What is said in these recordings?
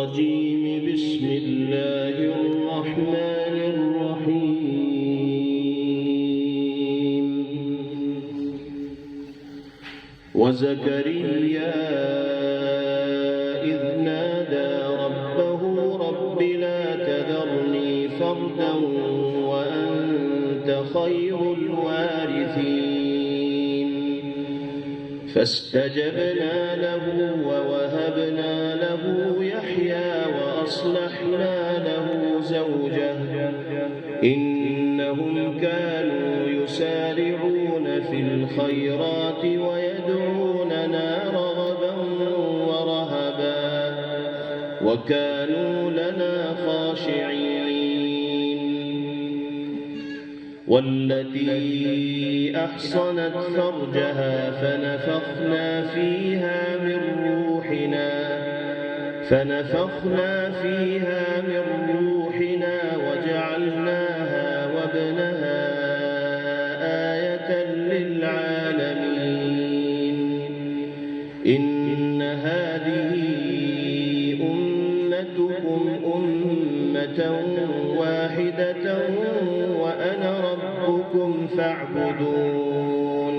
الرجيم. بسم الله الرحمن الرحيم. وزكريا إذ نادى ربه رب لا تذرني فردا وأنت خير الوارثين. فاستجبنا له ووهبنا له يحيى وأصلحنا له زوجه إنهم كانوا يسارعون في الخيرات ويدعوننا رغبا ورهبا وكانوا لنا خاشعين. والتي أحصنت فرجها فنفخنا فيها من روحنا وجعلناها وابنها آية للعالمين. إن هذه أمتكم أمة واحدة وأنا ربكم فاعبدون.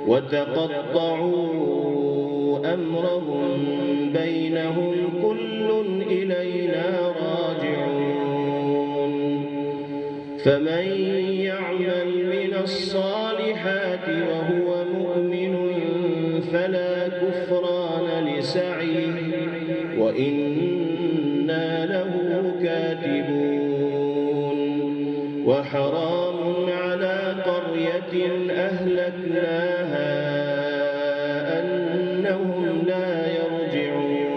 وتقطعوا أمرهم بينهم كل إلينا راجعون. فمن يعمل من الصالحات وهو مؤمن فلا كفران لسعيه وإنا له كاتبون. وحرام على قرية أهلكناها أنهم لا يرجعون.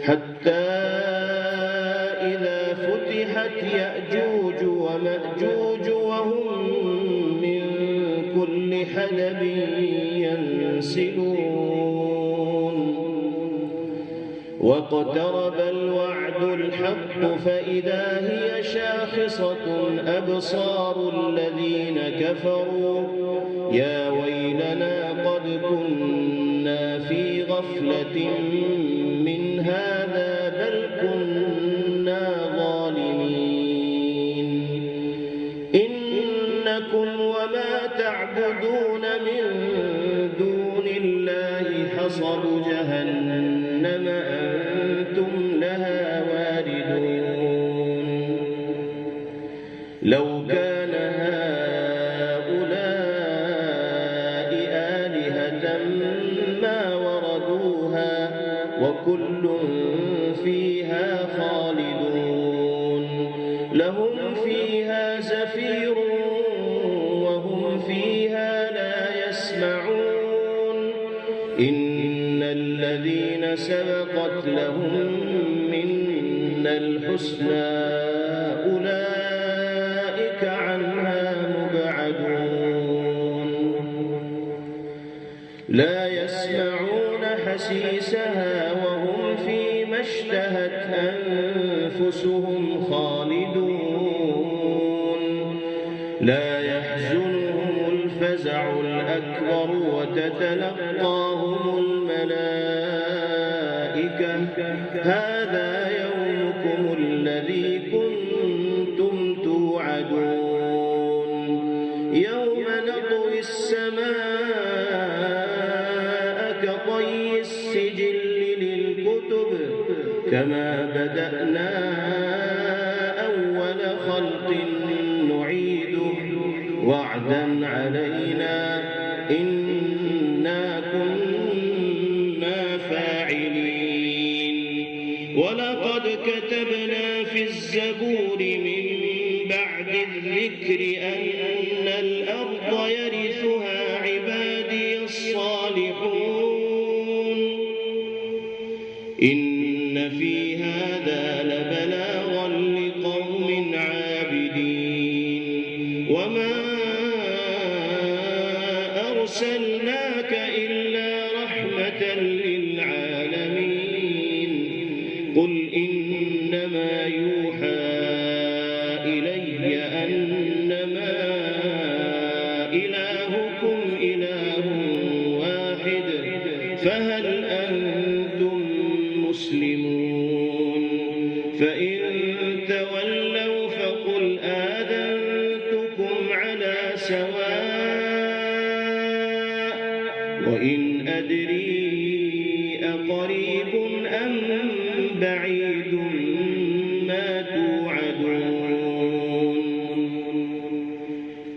حتى إذا فتحت يأجوج ومأجوج وهم من كل حدب ينسلون. واقترب الوعد الحق فإذا هي شاخصة أبصار الذين كفروا يا ويلنا قد كنا في غفلة من هذا بل كنا ظالمين. إنكم وما تعبدون من دون الله حصب جهنم أنتم لها واردون. لو كان هؤلاء آلهة ما وردوها وكل فيها خالدون. لهم فيها زفير وهم فيها لا يسمعون. إن الذين سبقت لهم منا الحسنى أولئك عنها مبعدون. لا يسمعون حسيسها وهم فيما اشتهت أنفسهم خالدون. لا يحزنهم الفزع الأكبر وتتلقاهم الملائكة هذا يومكم الذي كنتم توعدون. يوم نطوي السماء كطي السجل للكتب كما بدأنا أول خلق نعيده وعدا علينا إنا كنا فاعلين. ولقد كتبنا في الزبور من بعد الذكر أن الأرض يرثها عبادي الصالحون. إن في هذا لبلاغا لقوم عابدين. وما أرسلناك إلا رحمة للعالمين. قل إنما يوحى إلي أنما إلهكم إله واحد فهل أنتم مسلمون؟ فإن تولوا فقل آذنتكم على سواء وإن أدري أقريب أم بعيد ما توعدون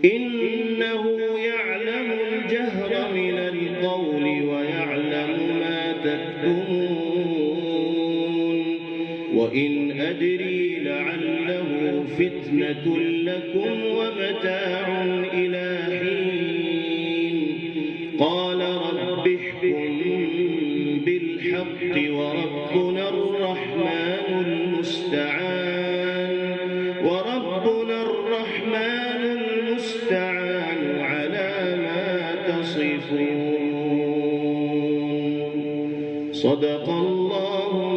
إنه يعلم الجهر من القول ويعلم ما تكتمون وإن أدري لعله فتنة لكم ومتاع إلى حين قال رب احكم بالحق وربنا الرحمن المستعان على ما تصفون. صدق الله